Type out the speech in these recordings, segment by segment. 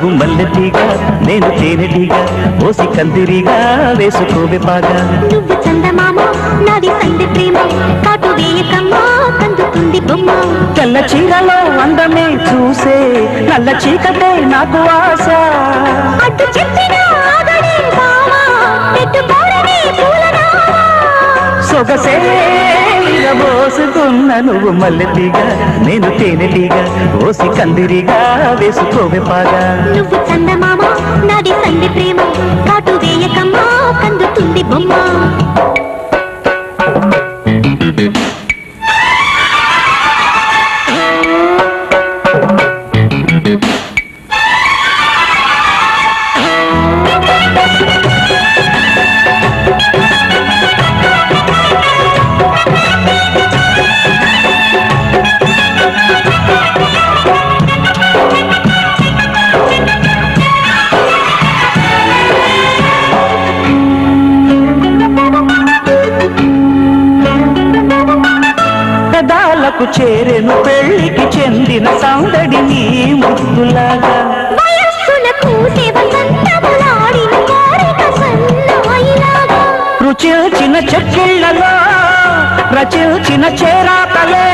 నువ్వు మల్లెటీగా నేను తేనెటీగా ఓసి కందిరిగా వేసుకోవే పాగా నువ్వు చందమామ నాది సంధి ప్రేమ కాటు వేయకమ్మా కందుతుంది బొమ్మ తెల్ల చీరలో అందమే చూసే నల్ల చీకటే నాకు ఆశ అటు చెప్పిన ఆగడే బావా పెట్టుకోరని పూలనా సొగసే పోసుకున్న నువ్వు మల్లెటీగా నేను తేనెటీగా ఓసి కందిరిగా వేసుకోవే పాగా నువ్వు చందమామ నాది సంధి ప్రేమ కాటు వేయకమ్మా కందుతుంది బొమ్మ పెదాలకు చేరెను పెళ్లికి చెందిన సందడి నీ ముద్దులాగా వయస్సులకు సేవసంతములాడిన కోరిక సన్నాయిలాగా రుచిల్చిన చెక్కిళ్లలో రచిల్చిన చేరాతలే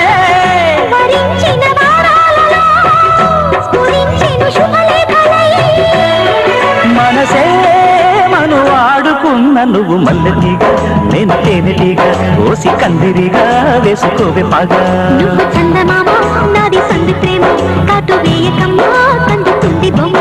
వరించిన వారాలలో స్ఫురించెను శుభలేఖలై మనసే మను ఆడుకున్న నువ్వు మల్లెటీగా నేను తేనెటీగా ఓసి కందిరిగా వేసుకోవే పాగా నువ్వు చందమామ నాది సంధి ప్రేమ కాటు వేయకమ్మా కందుతుంది బొమ్మ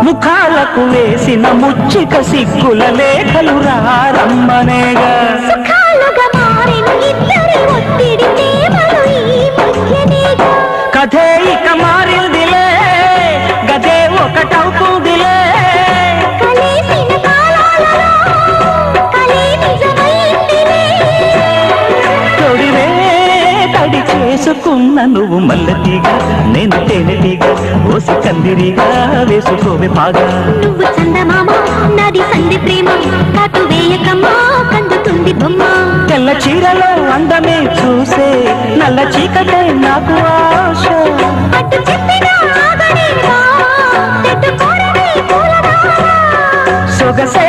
ముఖాలకు వేసిన ముచ్చిక సిగ్గుల లేఖలు రారమ్మనేగా సుఖాలుగా మారిన ఇద్దరి ఒత్తిడి ప్రేమలు ఈ మధ్యనేగా కథే ఇక మారిందిలే గదే ఒకటవుతుందిలే కలిసిన కాలాలలో కలే నిజమైందిలే తొడివే తడి చేసుకున్న నువ్వు మల్లెటీగా నేను తేనెటీగా ఓసి కందిరిగా వేసుకోవే పాగా నువ్వు చందమామ నాది సంధి ప్రేమ కాటు వేయకమ్మా కందుతుంది బొమ్మ తెల్ల చీరలో అందమే చూసే నల్ల చీకటే నాకు ఆశ అటు చెప్పిన ఆగడే బావా పెట్టుకోరని పూలనా సొగసే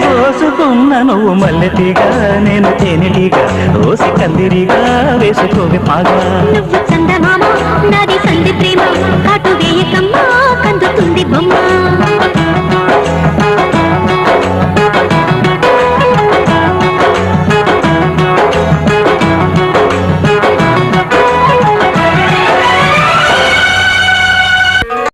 పోసుకున్న నువ్వు మల్లెటీగా నేను తేనెటీగా ఓసి కందిరిగా వేసుకోవే పాగా నువ్వు చందమామ నాది సంధి ప్రేమ